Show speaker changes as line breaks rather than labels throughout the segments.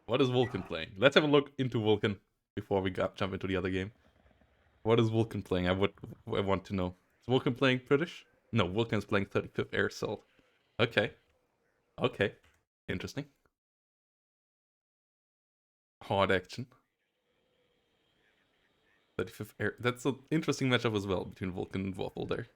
What is Vulcan playing? Let's have a look into Vulcan before we jump into the other game. What is Vulcan playing? I want to know. Is Vulcan playing British? No, Vulcan is playing 35th Air Assault. Okay. Okay. Interesting. Hard action. 35th Air. That's an interesting matchup as well between Vulcan and Waffle there.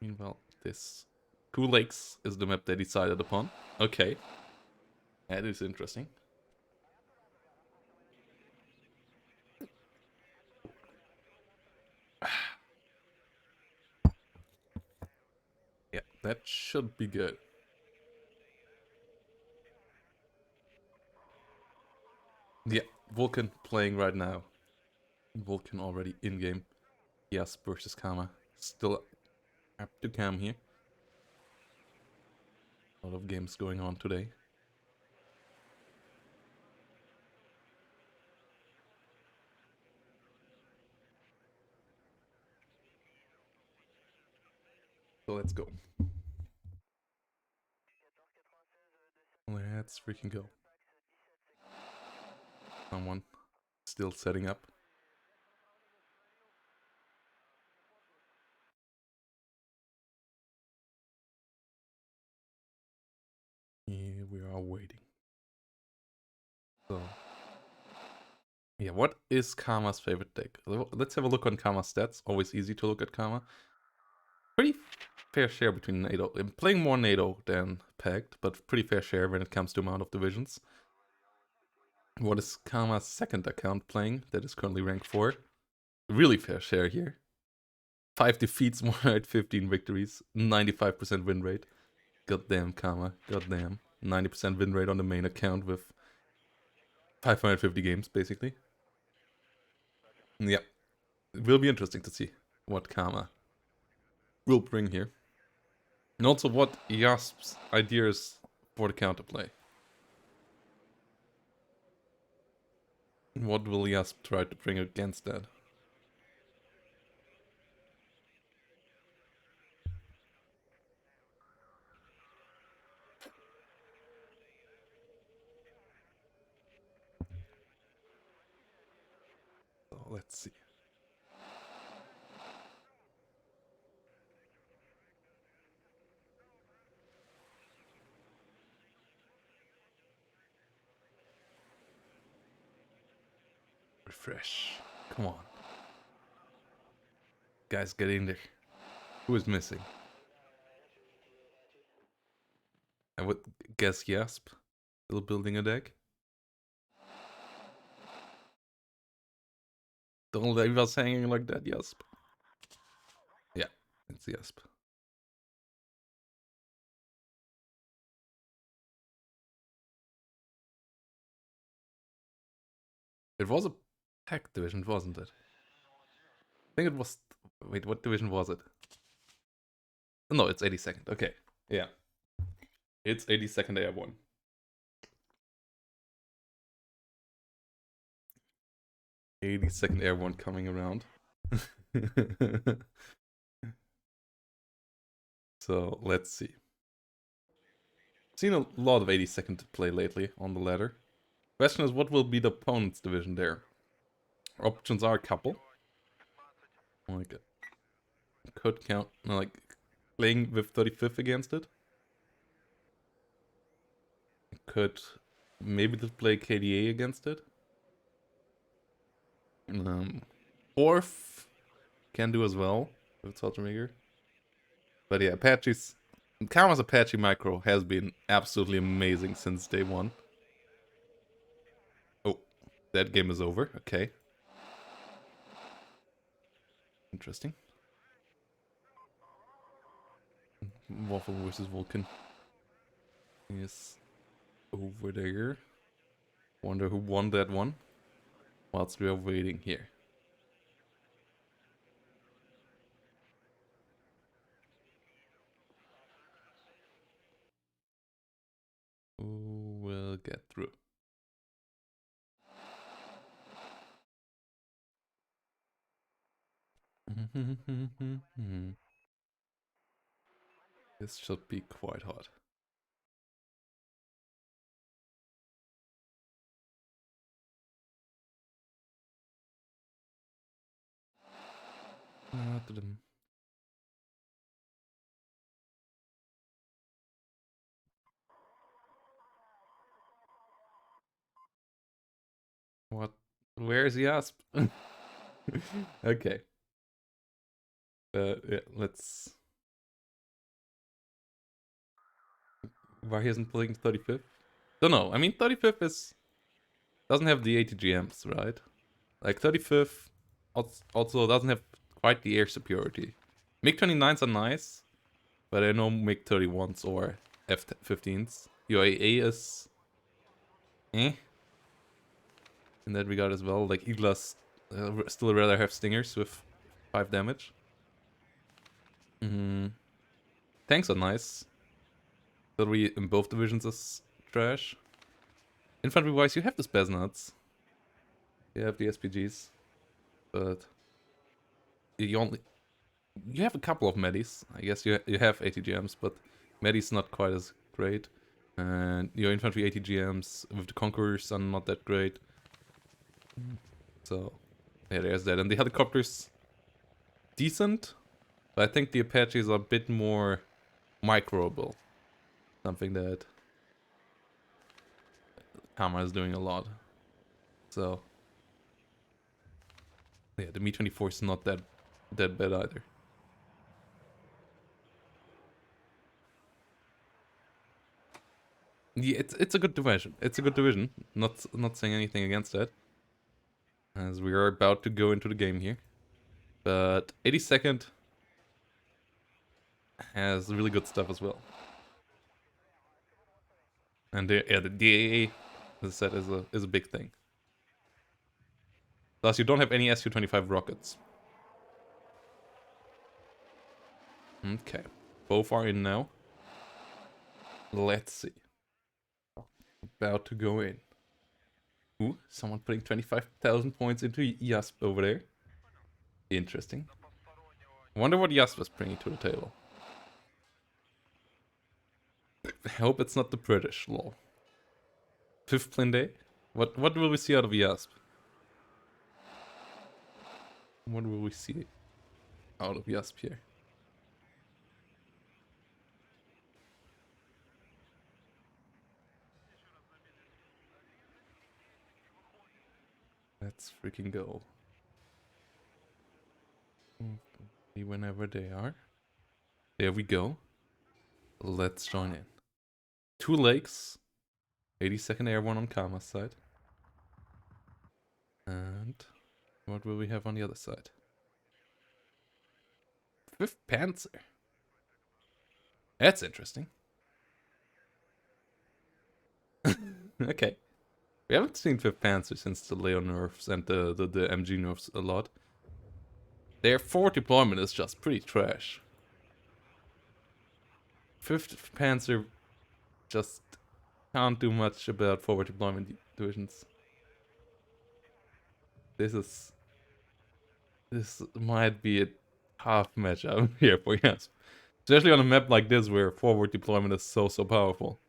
Meanwhile, this Two Lakes is the map they decided upon. Okay. That is interesting. Yeah, that should be good. Yeah, Vulcan playing right now. Vulcan already in game. Yes, versus Kama. Still up to Cam here. A lot of games going on today. So let's go. Let's freaking go. Someone still setting up. Here we are waiting. So, yeah, what is Kama's favorite deck? Let's have a look on Kama's stats. Always easy to look at Kama. Pretty fair share between NATO. I'm playing more NATO than Pact, but pretty fair share when it comes to amount of divisions. What is Kama's second account playing that is currently ranked 4? Really fair share here. 5 defeats, more at 15 victories, 95% win rate. Goddamn, Kama. Goddamn. 90% win rate on the main account with 550 games, basically. Yeah. It will be interesting to see what Kama will bring here. And also what Yasp's ideas for the counterplay. What will Yasp try to bring against that? So let's see. Refresh. Come on. Guys, get in there. Who is missing? I would guess Yasp. Still building a deck. Don't leave us hanging like that, Yasp. Yeah, it's Yasp. It was a pack division, wasn't it? I think it was... Wait, what division was it? No, it's 82nd. Okay. Yeah. It's 82nd Airborne. 82nd Airborne coming around. So, let's see. Seen a lot of 82nd play lately on the ladder. Question is, what will be the opponent's division there? Options are a couple. Like, could count, like, playing with 35th against it. Could maybe just play KDA against it. Fourth can do as well with Saltmaker. But yeah, Apache's Karma's Apache micro has been absolutely amazing since day one. Oh, that game is over. Okay. Interesting. Waffle versus Vulcan is over there. Wonder who won that one. Whilst we are waiting here. Who will get through? This should be quite hot. Ta-dum. What? Where's Yasp? Okay. Yeah, let's. Why he isn't playing 35th? Don't know. I mean, 35th is doesn't have the ATGMs, right? Like 35th also doesn't have quite the air superiority. MiG 29s are nice, but I know MiG 31s or F 15s. UAA is eh in that regard as well. Like Iglas still rather have stingers with 5 damage. Mm. Tanks are nice. Artillery in both divisions is trash. Infantry wise, you have the Spasnuts. You have the SPGs. But you only. You have a couple of Medis. I guess you have ATGMs, but Medi's not quite as great. And your infantry ATGMs with the Conquerors are not that great. So, yeah, there's that. And the helicopters, decent. But I think the Apaches are a bit more microable. Something that Kama is doing a lot. So, yeah, the Mi-24 is not that bad either. Yeah, it's a good division. It's a good division. Not saying anything against that. As we are about to go into the game here. But 82nd has really good stuff as well. And the DAA, as I said, is a big thing. Plus, you don't have any Su-25 rockets. Okay, both are in now. Let's see. About to go in. Ooh, someone putting 25,000 points into Yasp over there. Interesting. Wonder what Yasp is bringing to the table. I hope it's not the British law. 5th plane day? What will we see out of Yasp? What will we see out of Yasp here? Let's freaking go. Whenever they are. There we go. Let's join in. 2 lakes. 82nd Airborne on Kama's side. And what will we have on the other side? 5th Panzer. That's interesting. Okay. We haven't seen 5th Panzer since the Leo nerfs and the MG nerfs a lot. Their forward deployment is just pretty trash. 5th Panzer just can't do much about forward deployment divisions. This might be a tough matchup here for Yasp. Especially on a map like this where forward deployment is so powerful.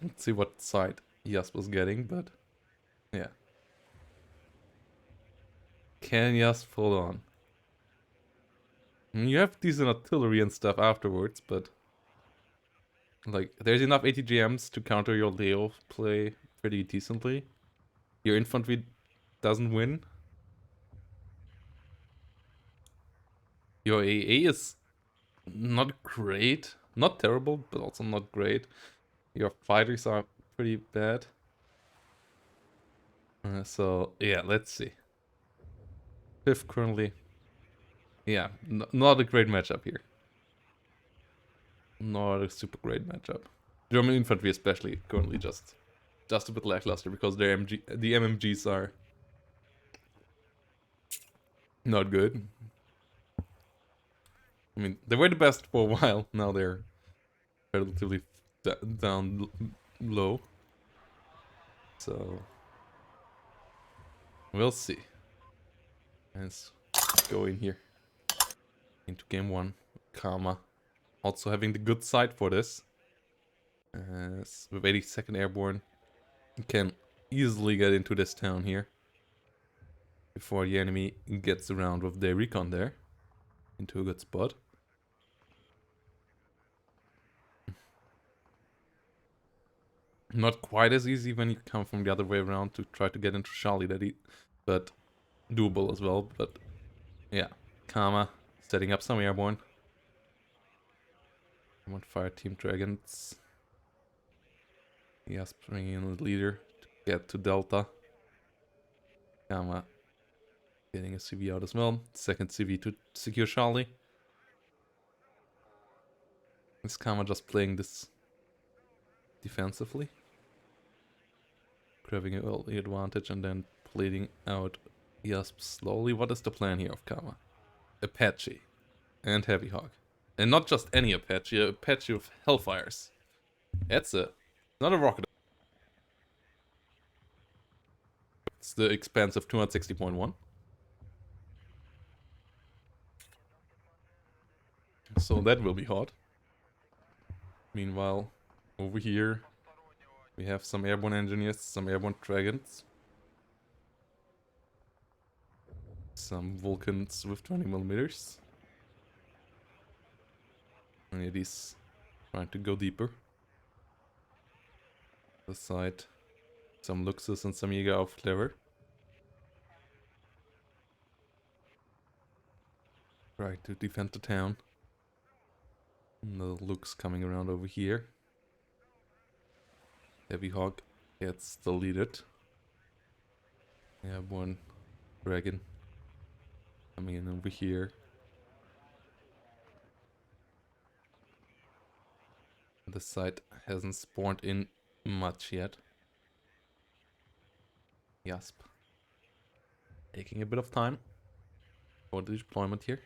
Let's see what side Yasp was getting, but yeah. Can Yasp hold on? You have decent artillery and stuff afterwards, but like there's enough ATGMs to counter your Leo play pretty decently. Your infantry doesn't win. Your AA is not great. Not terrible, but also not great. Your fighters are pretty bad. So, yeah, let's see. 5th currently. Yeah, not a great matchup here. Not a super great matchup. German infantry especially currently just a bit lackluster because the MMGs are not good. I mean, they were the best for a while. Now they're relatively down low. So we'll see. Let's go in here into game 1. Karma. Also having the good side for this. With 82nd Airborne, you can easily get into this town here. Before the enemy gets around with their recon there. Into a good spot. Not quite as easy when you come from the other way around to try to get into Charlie, but doable as well. But yeah, Karma setting up some airborne. I want fire team dragons. Yes, bringing in the leader to get to Delta. Karma getting a CV out as well. Second CV to secure Charlie. Is Karma just playing this defensively? Grabbing an early advantage and then bleeding out Yasp slowly. What is the plan here of Karma? Apache and Heavy Hawk. And not just any Apache, a Apache with Hellfires. That's not a rocket. It's the expensive 260.1. So that will be hot. Meanwhile, over here, we have some airborne engineers, some airborne dragons. Some Vulcans with 20mm. And it is trying to go deeper. The side, some Luxus and some Jäger auf Clever. Try to defend the town. The Lux coming around over here. Heavy Hawk gets deleted. Airborne dragon coming in over here. The side hasn't spawned in much yet. Yasp. Taking a bit of time for the deployment here.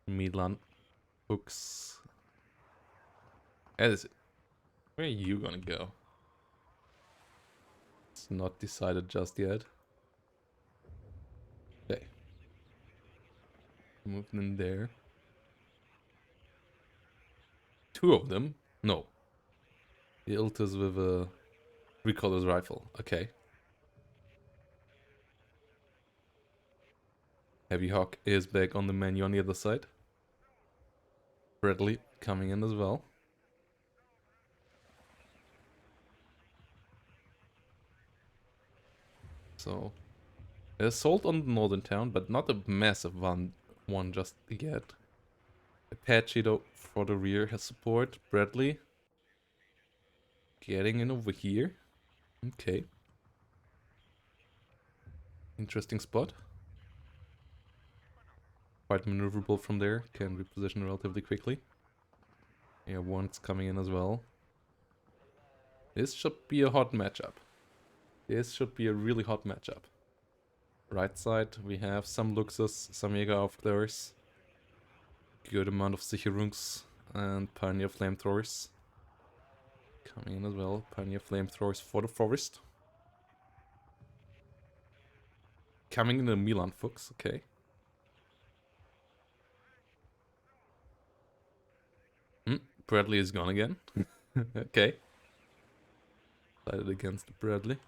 Milan hooks. Where are you gonna go? It's not decided just yet. Okay. Moving in there. Two of them? No. The Iltis with a recolor's rifle. Okay. Heavy Hawk is back on the menu on the other side. Bradley coming in as well. So, assault on the northern town, but not a massive one just yet. Apache though for the rear has support. Bradley getting in over here. Okay. Interesting spot. Quite maneuverable from there. Can reposition relatively quickly. Yeah, one's coming in as well. This should be a hot matchup. This should be a really hot matchup. Right side, we have some Luxus, some Jäger auf Clevers. Good amount of Sicherungs and Pioneer Flamethrowers. Coming in as well. Pioneer Flamethrowers for the forest. Coming in the Milan Fuchs, okay. Bradley is gone again. Okay. Sided against Bradley.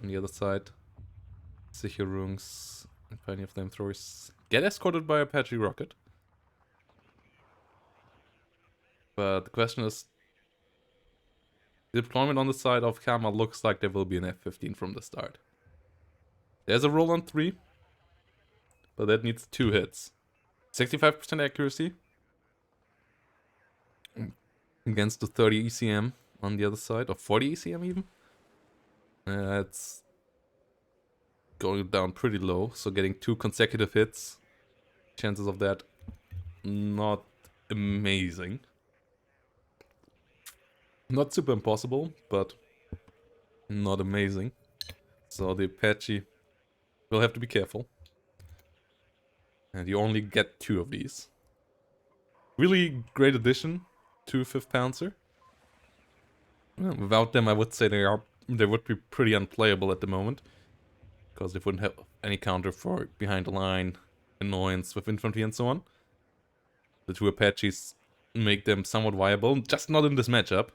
On the other side, Sicherungs and Pioneer Flamethrowers get escorted by Apache Rocket. But the question is, the deployment on the side of Karma looks like there will be an F-15 from the start. There's a roll on 3, but that needs 2 hits. 65% accuracy against the 30 ECM on the other side, or 40 ECM even. It's going down pretty low, so getting 2 consecutive hits, chances of that not amazing. Not super impossible, but not amazing. So the Apache will have to be careful. And you only get 2 of these. Really great addition to 5th Panzer. Well, without them, I would say they would be pretty unplayable at the moment. Because they wouldn't have any counter for behind the line, annoyance with infantry and so on. The two Apaches make them somewhat viable, just not in this matchup.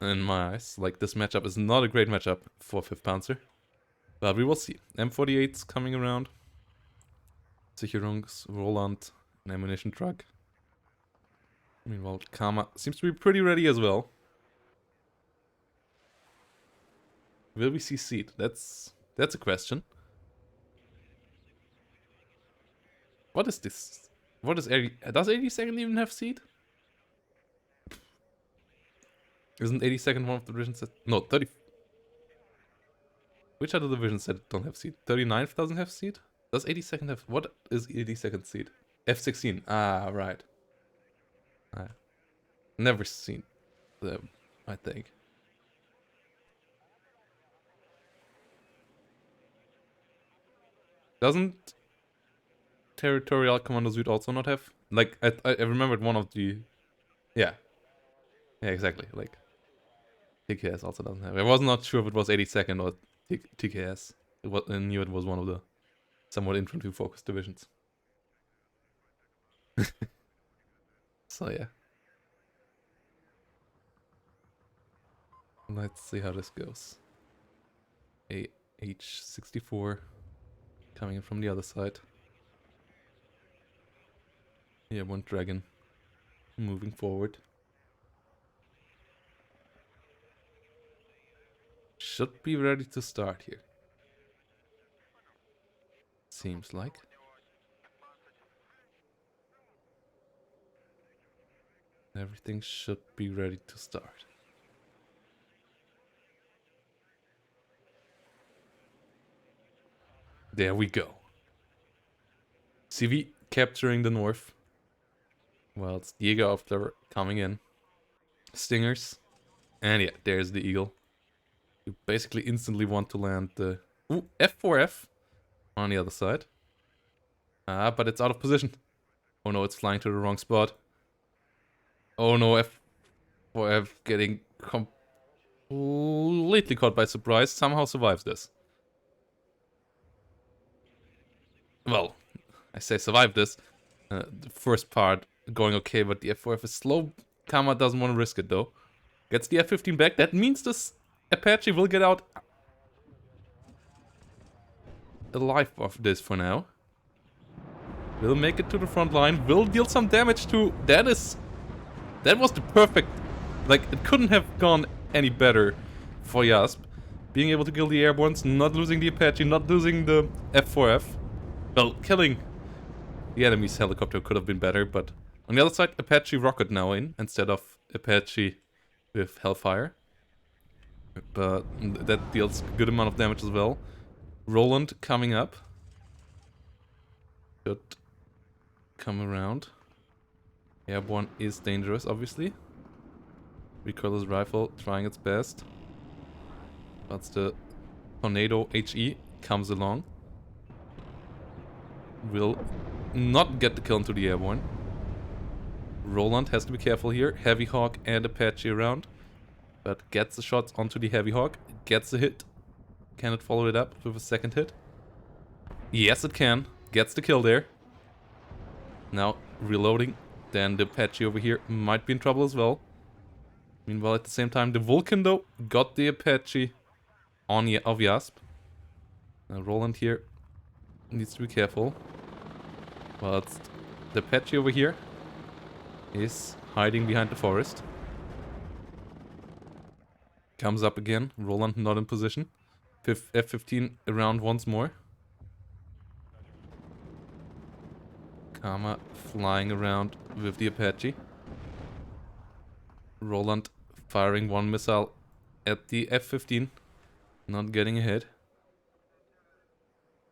In my eyes, like, this matchup is not a great matchup for 5th Panzer. But we will see. M48's coming around. Sicherungs, Roland, an ammunition truck. Meanwhile, Karma seems to be pretty ready as well. Will we see seed? That's a question. What is this? What is 80? Does 82nd even have seed? Isn't 82nd one of the divisions that... No, 30... Which other divisions that don't have seed? 39th doesn't have seed? Does 82nd have... What is 82nd seed? F-16. Ah, right. Never seen them, I think. Doesn't Territorial Commando Süd also not have? Like, I remembered one of the... Yeah. Yeah, exactly. Like, TKS also doesn't have. I was not sure if it was 82nd or TKS. I knew it was one of the somewhat infantry-focused divisions. So, yeah. Let's see how this goes. A H-64 coming in from the other side. Yeah, one Dragon moving forward. Should be ready to start here. Seems like. Everything should be ready to start. There we go. CV capturing the north. Well, it's Jäger after coming in. Stingers. And yeah, there's the Eagle. You basically instantly want to land the... Ooh, F4F on the other side. Ah, but it's out of position. Oh no, it's flying to the wrong spot. Oh no, F4F getting completely caught by surprise. Somehow survives this. Well, I say survive this. The first part going okay, but the F4F is slow. Kama doesn't want to risk it though. Gets the F-15 back. That means this Apache will get out alive of this for now. Will make it to the front line. Will deal some damage to... That was the perfect... Like, it couldn't have gone any better for Jasp. Being able to kill the airbornes, not losing the Apache, not losing the F4F. Well, killing the enemy's helicopter could have been better, but... On the other side, Apache rocket now in, instead of Apache with Hellfire. But that deals a good amount of damage as well. Roland coming up. Should come around. Airborne is dangerous, obviously. Recoilless rifle trying its best. That's the Tornado HE comes along. Will not get the kill into the airborne. Roland has to be careful here. Heavy Hawk and Apache around. But gets the shots onto the Heavy Hawk. Gets a hit. Can it follow it up with a second hit? Yes, it can. Gets the kill there. Now reloading. Then the Apache over here might be in trouble as well. Meanwhile, at the same time, the Vulcan, though, got the Apache on of Jasp. Now Roland here needs to be careful. Well, it's the Apache over here is hiding behind the forest. Comes up again. Roland not in position. F-15 around once more. Karma flying around with the Apache. Roland firing one missile at the F-15. Not getting a hit.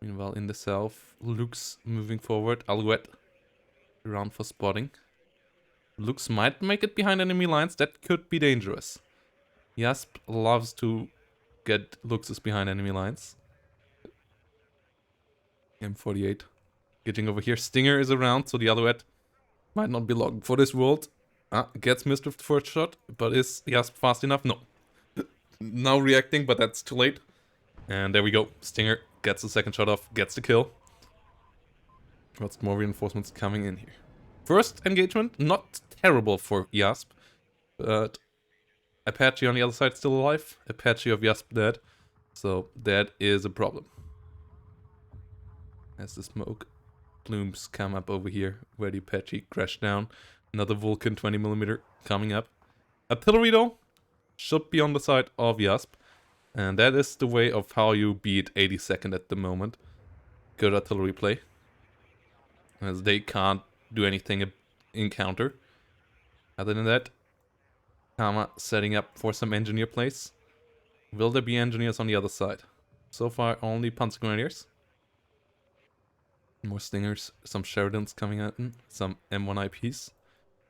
Meanwhile, in the south, Luke's moving forward. Alouette around for spotting. Luke's might make it behind enemy lines. That could be dangerous. Jasp loves to get Luxus behind enemy lines. M48 getting over here. Stinger is around, so the Alouette might not be long for this world. Gets missed with the first shot, but is Jasp fast enough? No. Now reacting, but that's too late. And there we go. Stinger gets the second shot off, gets the kill. Lots more reinforcements coming in here. First engagement, not terrible for Yasp, but Apache on the other side still alive. Apache of Yasp dead. So that is a problem. As the smoke plumes come up over here where the Apache crashed down. Another Vulcan 20mm coming up. Artillery though should be on the side of Yasp. And that is the way of how you beat 82nd at the moment. Good artillery play. As they can't do anything in counter. Other than that, Kama setting up for some engineer plays. Will there be engineers on the other side? So far, only Panzergrenadiers. More Stingers, some Sheridans coming out, some M1 IPs.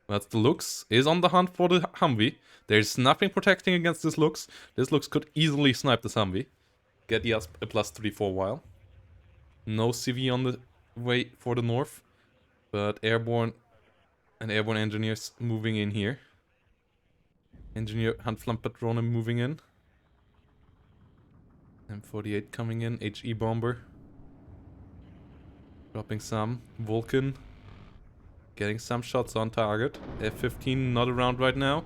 That's the Lux. Is on the hunt for the Humvee. There's nothing protecting against this Lux. This Lux could easily snipe this Humvee. Get the a +3 for a while. No CV on the way for the north. But airborne and airborne engineers moving in here. Engineer Handflammenpatrone moving in. M48 coming in. HE bomber. Dropping some. Vulcan. Getting some shots on target. F-15 not around right now.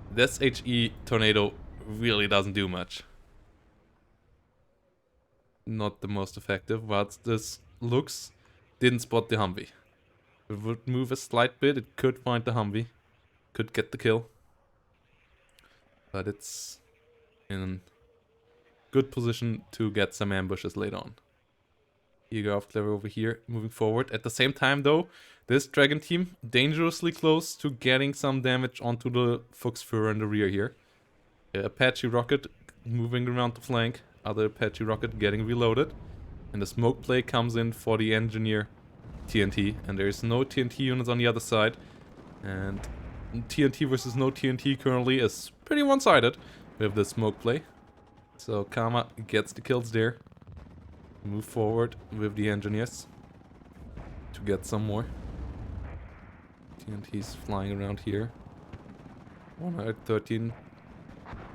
This HE tornado really doesn't do much. Not the most effective, but this Lux didn't spot the Humvee. If it would move a slight bit, it could find the Humvee. Could get the kill. But it's in good position to get some ambushes later on. Eager clever over here, moving forward. At the same time though, this Dragon team dangerously close to getting some damage onto the Fuchsführer in the rear here. Apache rocket moving around the flank. Other Apache rocket getting reloaded. And the smoke play comes in for the engineer TNT. And there is no TNT units on the other side. And TNT versus no TNT currently is pretty one-sided with the smoke play. So Kama gets the kills there. Move forward with the engineers to get some more. TNT's flying around here. 113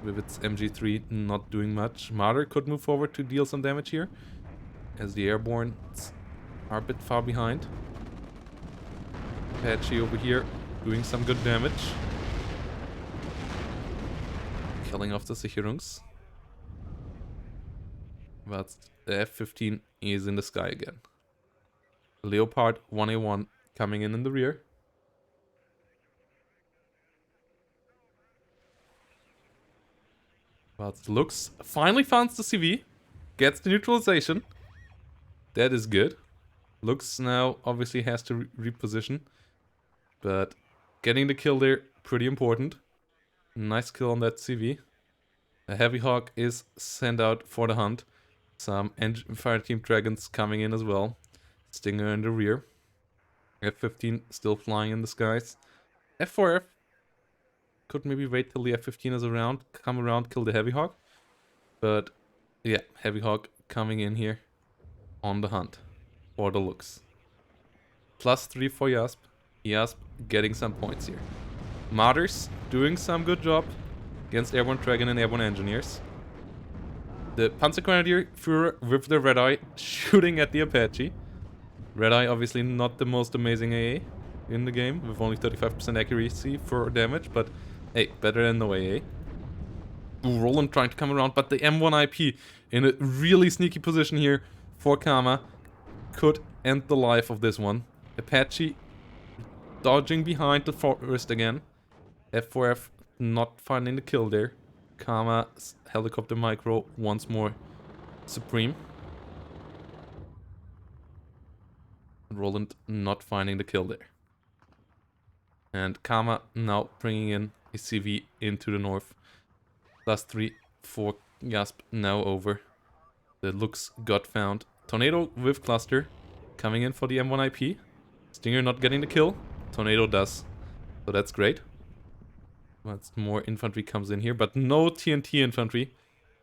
with its MG3 not doing much. Marder could move forward to deal some damage here, as the airborne are a bit far behind. Apache over here doing some good damage. Killing off the Sicherungs. But the F-15 is in the sky again. Leopard 1A1 coming in the rear. But Lux finally finds the CV. Gets the neutralization. That is good. Lux now obviously has to reposition. But getting the kill there, pretty important. Nice kill on that CV. A Heavy Hawk is sent out for the hunt. Some Fireteam Dragons coming in as well. Stinger in the rear. F-15 still flying in the skies. F4F could maybe wait till the F-15 is around. Come around, kill the Heavy Hawk. But yeah, Heavy Hawk coming in here on the hunt for the Lux. +3 for Yasp. Yasp getting some points here. Martyrs doing some good job against Airborne Dragon and Airborne Engineers. The Panzergrenadier Führer with the Red Eye shooting at the Apache. Red Eye obviously not the most amazing AA in the game, with only 35% accuracy for damage, but hey, better than no AA. Roland trying to come around, but the M1 IP in a really sneaky position here for Kama could end the life of this one. Apache dodging behind the forest again. F4F not finding the kill there. Kama's helicopter micro once more supreme. Roland not finding the kill there. And Kama now bringing in a CV into the north. +3 for Gasp now over. The Lux got found. Tornado with cluster coming in for the M1 IP. Stinger not getting the kill. Tornado does. So that's great. But more infantry comes in here, but no TNT infantry.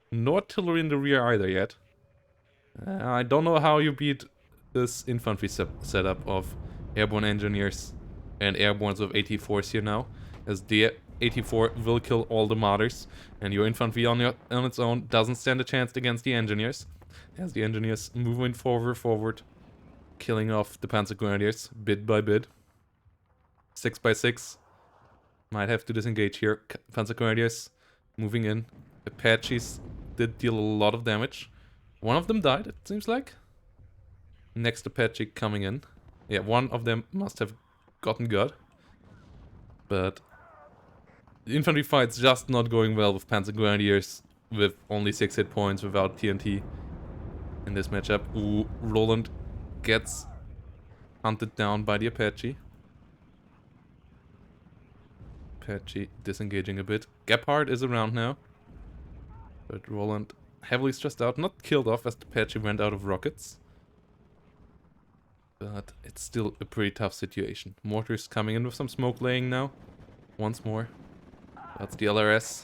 No artillery in the rear either yet. I don't know how you beat this infantry setup of airborne engineers and airbornes with 84s here now. As the 84 will kill all the martyrs, and your infantry on its own doesn't stand a chance against the engineers. As the engineers moving forward, killing off the Panzergrenadiers bit by bit. 6x6. Might have to disengage here. Panzer Grenadiers moving in. Apaches did deal a lot of damage. One of them died, it seems like. Next Apache coming in. Yeah, one of them must have gotten gut. But the infantry fight's just not going well with Panzer Grenadiers with only 6 hit points without TNT in this matchup. Ooh, Roland gets hunted down by the Apache. Apache disengaging a bit. Gephardt is around now. But Roland heavily stressed out. Not killed off as the Apache went out of rockets. But it's still a pretty tough situation. Mortars coming in with some smoke laying now. Once more. That's the LRS.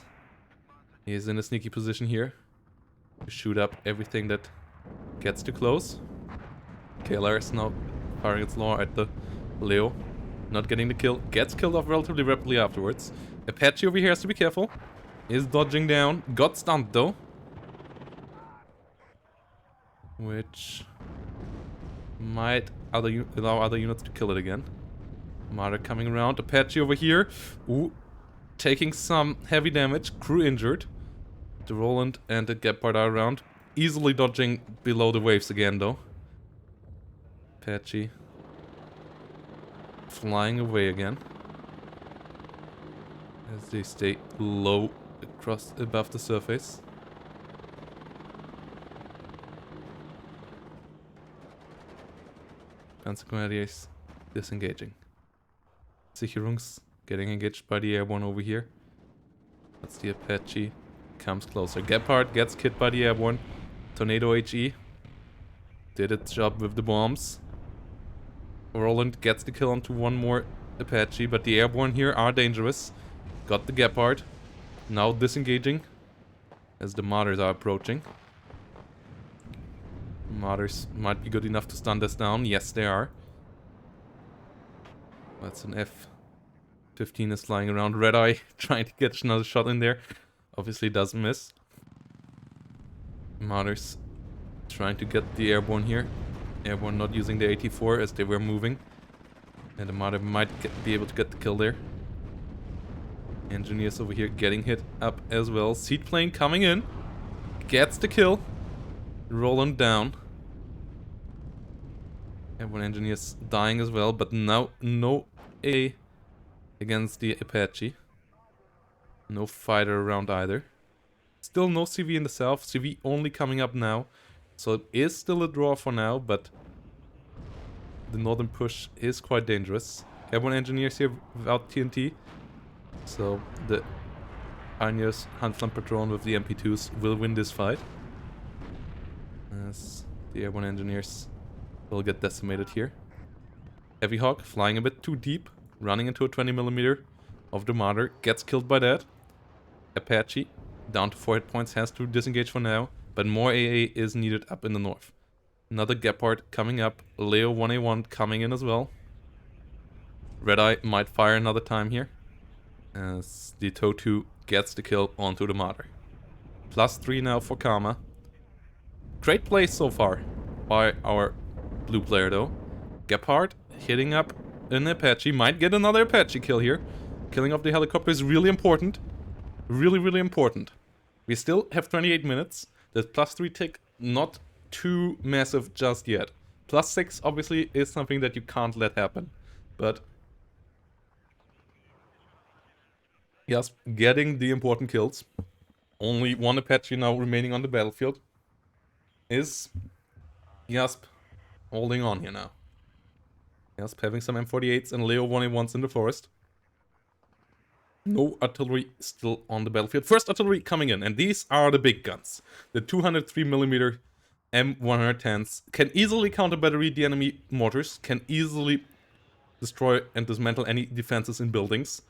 He is in a sneaky position here. To shoot up everything that gets too close. KLRS now firing its law at the Leo. Not getting the kill. Gets killed off relatively rapidly afterwards. Apache over here has to be careful. Is dodging down. Got stunned though. Which might allow other units to kill it again. Marder coming around. Apache over here. Ooh. Taking some heavy damage. Crew injured. The Roland and the Gephardt are around. Easily dodging below the waves again though. Apache flying away again. As they stay low across above the surface. Panzer Grenadiers disengaging. Sicherungs getting engaged by the airborne over here. That's the Apache. Comes closer. Gephardt gets killed by the airborne. Tornado HE. Did its job with the bombs. Roland gets the kill onto one more Apache, but the airborne here are dangerous. Got the Gephardt. Now disengaging as the Martyrs are approaching. Martyrs might be good enough to stun this down. Yes, they are. That's an F-15 is flying around. Red Eye trying to get another shot in there. Obviously doesn't miss. Martyrs trying to get the airborne here. Airborne not using the 84 as they were moving. And the Martyr might be able to get the kill there. Engineers over here getting hit up as well. Seaplane coming in. Gets the kill. Roland down. Airborne engineers dying as well. But now no A against the Apache. No fighter around either. Still no CV in the south. CV only coming up now. So it is still a draw for now, but the northern push is quite dangerous. Airborne engineers here without TNT. So the Pioneers Huntland Patrol with the MP2s will win this fight. As the airborne engineers will get decimated here. Heavy Hawk flying a bit too deep. Running into a 20mm of the Martyr. Gets killed by that. Apache down to 4 hit points. Has to disengage for now. But more AA is needed up in the north. Another Gephardt coming up. Leo 1A1 coming in as well. Red Eye might fire another time here. As the TOW2 gets the kill onto the Martyr. +3 now for Karma. Great play so far by our blue player though. Gephardt hitting up an Apache. Might get another Apache kill here. Killing off the helicopter is really important. Really, really important. We still have 28 minutes. The +3 tick not too massive just yet. +6 obviously is something that you can't let happen. But yes, getting the important kills. Only one Apache now remaining on the battlefield. Is Yasp holding on here now. Yasp having some M48s and Leo 1A1s in the forest. No artillery still on the battlefield. First artillery coming in, and these are the big guns. The 203mm M110s can easily counter battery the enemy mortars, can easily destroy and dismantle any defenses in buildings.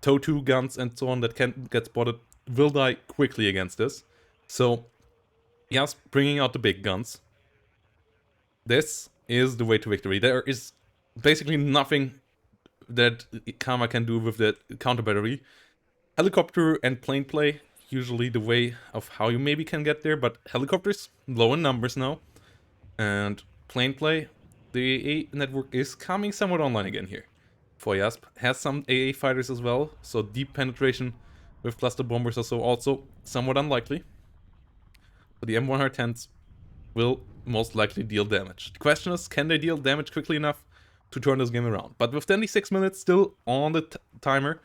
TOW2 guns and so on that can get spotted will die quickly against this. So, yes, bringing out the big guns. This is the way to victory. There is basically nothing that Karma can do with the counter battery. Helicopter and plane play, usually the way of how you maybe can get there, but helicopters, low in numbers now. And plane play, the A network is coming somewhat online again here. for Yasp. Has some AA fighters as well, so deep penetration with cluster bombers or so also somewhat unlikely. But the M110s will most likely deal damage. The question is, can they deal damage quickly enough to turn this game around? But with 26 minutes still on the timer,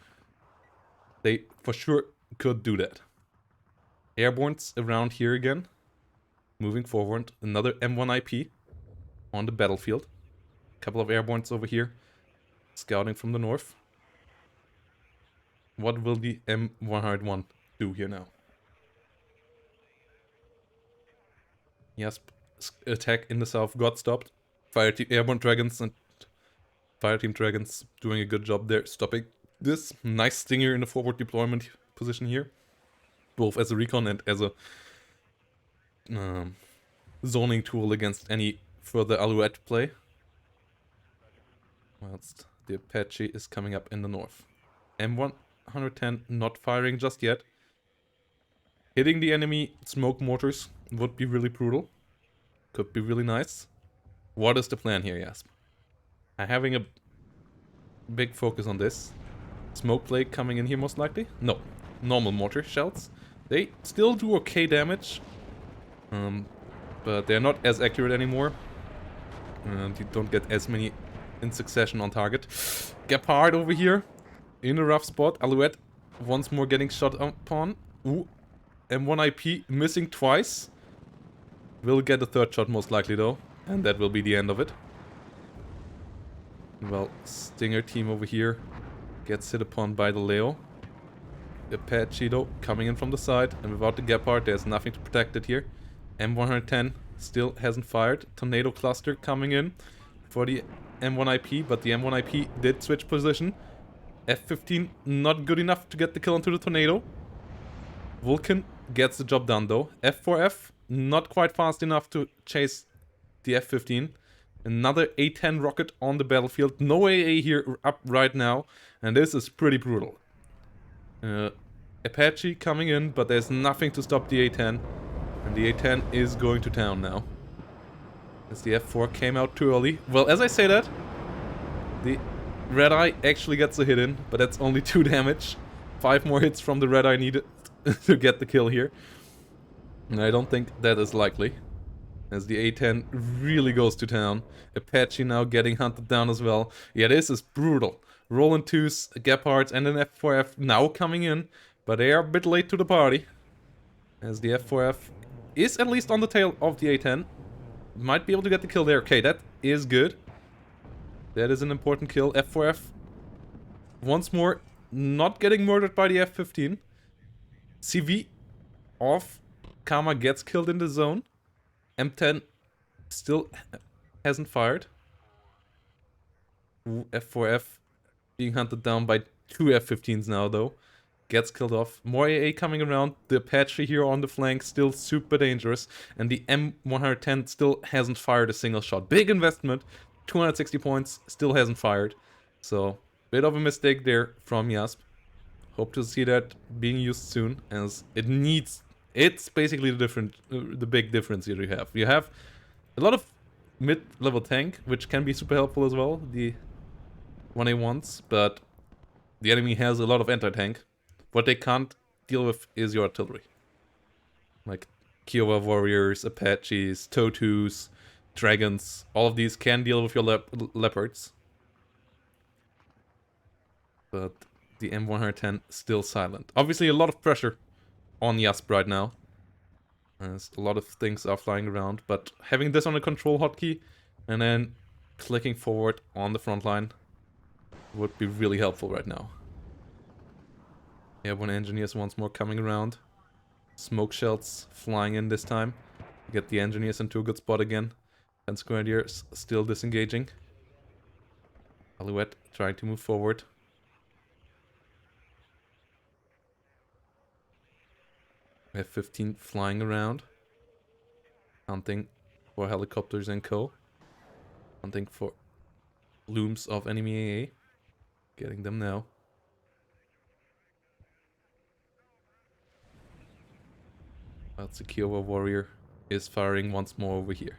they for sure could do that. Airborne's around here again. Moving forward, another M1 IP on the battlefield. A couple of airbornes over here, scouting from the north. What will the M101 do here now? Yes, attack in the south got stopped. Fire team airborne dragons and fire team dragons doing a good job there, stopping this. Nice stinger in the forward deployment position here, both as a recon and as a zoning tool against any further Alouette play. Whilst the Apache is coming up in the north. M110 not firing just yet. Hitting the enemy smoke mortars would be really brutal. Could be really nice. What is the plan here, Yasp? I'm having a big focus on this. Smoke plague coming in here most likely? No. Normal mortar shells. They still do okay damage. But they're not as accurate anymore. And you don't get as many in succession on target. Gepard over here. In a rough spot. Alouette once more getting shot upon. Ooh. M1 IP missing twice. Will get a third shot most likely though. And that will be the end of it. Well, Stinger team over here gets hit upon by the Leo. Apache though coming in from the side. And without the Gepard there's nothing to protect it here. M110 still hasn't fired. Tornado cluster coming in for the M1 IP. But the M1 IP did switch position. F15 not good enough to get the kill onto the tornado. Vulcan gets the job done though. F4F not quite fast enough to chase the F15. Another A10 rocket on the battlefield. No AA here up right now. And this is pretty brutal. Apache coming in, but there's nothing to stop the A10. And the A10 is going to town now. As the F4 came out too early. Well, as I say that, the Red Eye actually gets a hit in, but that's only 2 damage. 5 more hits from the Red Eye needed to get the kill here. And I don't think that is likely. As the A10 really goes to town. Apache now getting hunted down as well. Yeah, this is brutal. Roland 2s, Gepards, and an F4F now coming in. But they are a bit late to the party. As the F4F is at least on the tail of the A10. Might be able to get the kill there. Okay, that is good. That is an important kill. F4F once more not getting murdered by the F15. CV off. Karma gets killed in the zone. M10 still hasn't fired. Ooh, F4F being hunted down by 2 F15s now though. Gets killed off. More AA coming around. The Apache here on the flank still super dangerous. And the M110 still hasn't fired a single shot. Big investment. 260 points. Still hasn't fired. So, bit of a mistake there from Yasp. Hope to see that being used soon. As it needs... It's basically the big difference here you have. You have a lot of mid-level tank, which can be super helpful as well. The 1A1s. But the enemy has a lot of anti-tank. What they can't deal with is your artillery. Like Kiowa warriors, Apaches, Totus, dragons. All of these can deal with your leopards. But the M110 still silent. Obviously a lot of pressure on Yasp right now. As a lot of things are flying around. But having this on a control hotkey and then clicking forward on the front line would be really helpful right now. Airborne engineers once more coming around. Smoke shells flying in this time. Get the engineers into a good spot again. And Grenadiers still disengaging. Alouette trying to move forward. F-15 flying around. Hunting for helicopters and co. Hunting for looms of enemy AA. Getting them now. But the Kiowa warrior is firing once more over here.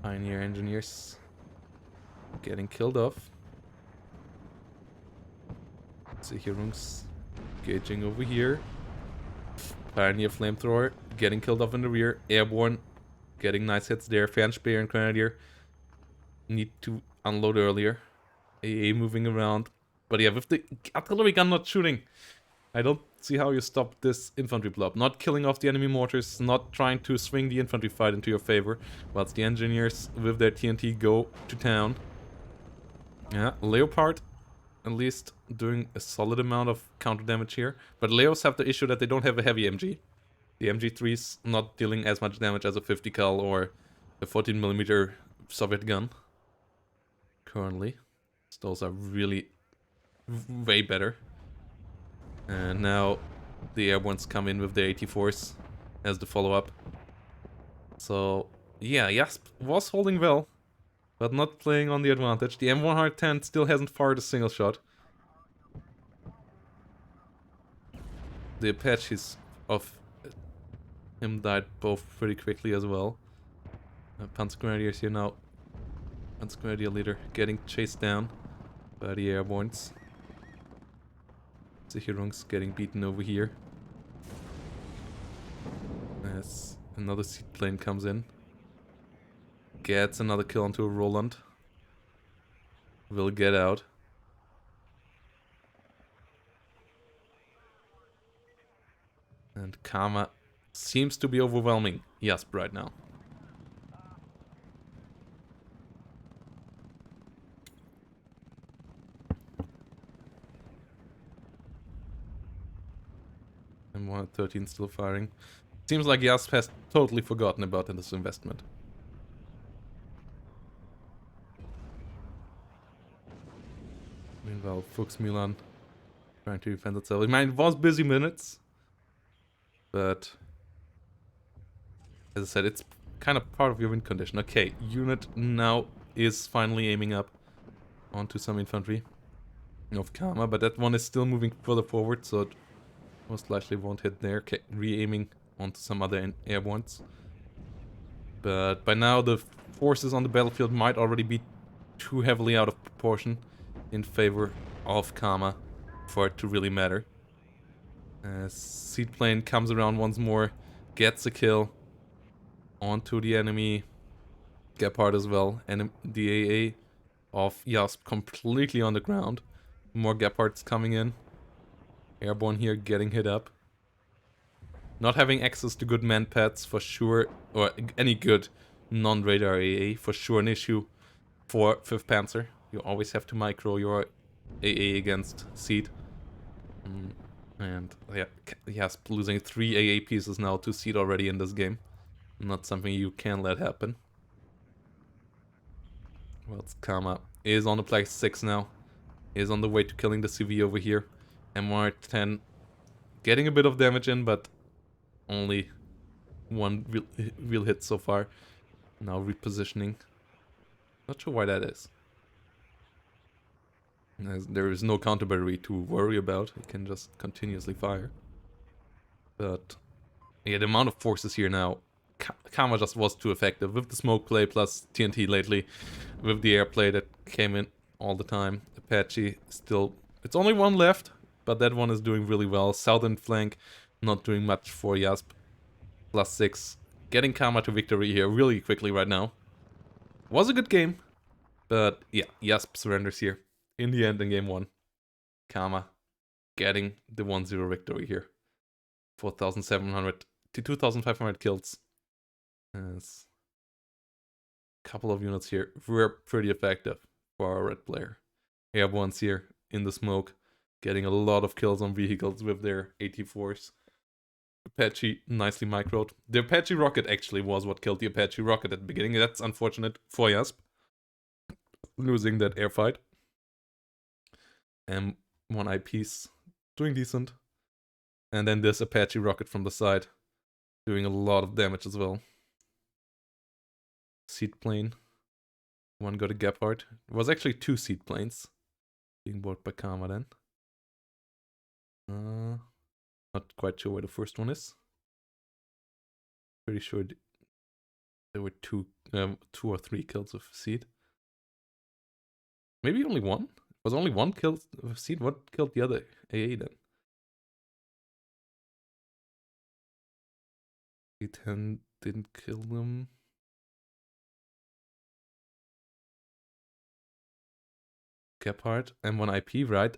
Pioneer engineers getting killed off. Sicherungs gauging over here. Pioneer flamethrower getting killed off in the rear. Airborne getting nice hits there. Fernspeer and Grenadier need to unload earlier. AA moving around. But yeah, with the artillery gun not shooting, I don't see how you stop this infantry blob. Not killing off the enemy mortars, not trying to swing the infantry fight into your favor, whilst the engineers with their TNT go to town. Yeah, Leopard at least doing a solid amount of counter damage here. But Leos have the issue that they don't have a heavy MG. The MG3's not dealing as much damage as a 50 cal or a 14mm Soviet gun. Currently. Those are really way better. And now the airbornes come in with their 84s as the follow-up. So yeah, Jasp was holding well, but not playing on the advantage. The M110 still hasn't fired a single shot. The Apaches of him died both pretty quickly as well. Panzergrenadiers here now. Panzergrenadier leader getting chased down by the airbornes. Sicherungs getting beaten over here. As another seaplane comes in. Gets another kill onto a Roland. Will get out. And Karma seems to be overwhelming Jasp right now. M113 still firing. Seems like Jasp has totally forgotten about this investment. Meanwhile, Fuchs Milan trying to defend itself. I mean, it was busy minutes, but as I said, it's kind of part of your win condition. Okay, unit now is finally aiming up onto some infantry of Karma, but that one is still moving further forward, so it most likely won't hit there. Okay, re-aiming onto some other airbornes. But by now the forces on the battlefield might already be too heavily out of proportion in favor of Karma for it to really matter. Seaplane comes around once more, gets a kill onto the enemy Gepard as well, and the AA of Jasp completely on the ground. More Gepards coming in. Airborne here getting hit up. Not having access to good man pads for sure, or any good non-radar AA for sure an issue for 5th Panzer. You always have to micro your AA against Seed. And yeah, Jasp losing 3 AA pieces now to Seed already in this game. Not something you can let happen. Well, it's Karma is on the place 6 now. Is on the way to killing the CV over here. MR10 getting a bit of damage in, but only one real hit so far. Now repositioning. Not sure why that is. As there is no counter battery to worry about. It can just continuously fire. But yeah, the amount of forces here now. Karma just was too effective with the smoke play plus TNT lately. With the air play that came in all the time. Apache still... It's only one left, but that one is doing really well. Southern flank not doing much for Jasp. +6. Getting Karma to victory here really quickly right now. Was a good game, but yeah, Jasp surrenders here. In the end, in game 1. Karma getting the 1-0 victory here. 4,700 to 2,500 kills. As a couple of units here were pretty effective for our red player. Airborne's here in the smoke, getting a lot of kills on vehicles with their 84s. Apache nicely microed. The Apache rocket actually was what killed the Apache rocket at the beginning. That's unfortunate for Jasp. Losing that air fight. And one eyepiece doing decent. And then this Apache rocket from the side doing a lot of damage as well. Seaplane. One got a Gepard. It was actually 2 seaplanes being bought by Karma then. Not quite sure where the first one is. Pretty sure there were 2. 2 or 3 kills with Seed. Maybe only one? Was only one kill with Seed? What killed the other AA then? D10 didn't kill them. Gephardt, M1 IP, right.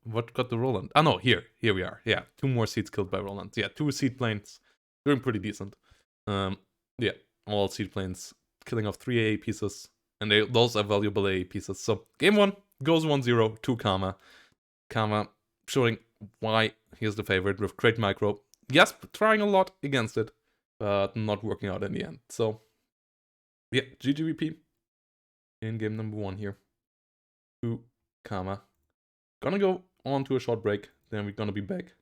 What got the Roland? Oh no, here we are. Yeah, 2 more Seeds killed by Roland. Yeah, 2 Seed planes. Doing pretty decent. Yeah, all Seed planes killing off 3 AA pieces. And those are valuable AA pieces. So, game 1 goes 1-0 to Karma. Karma showing why he is the favorite with great micro. Yes, trying a lot against it, but not working out in the end. So, yeah, GGVP in game number 1 here. To Karma. Gonna go on to a short break, then we're gonna be back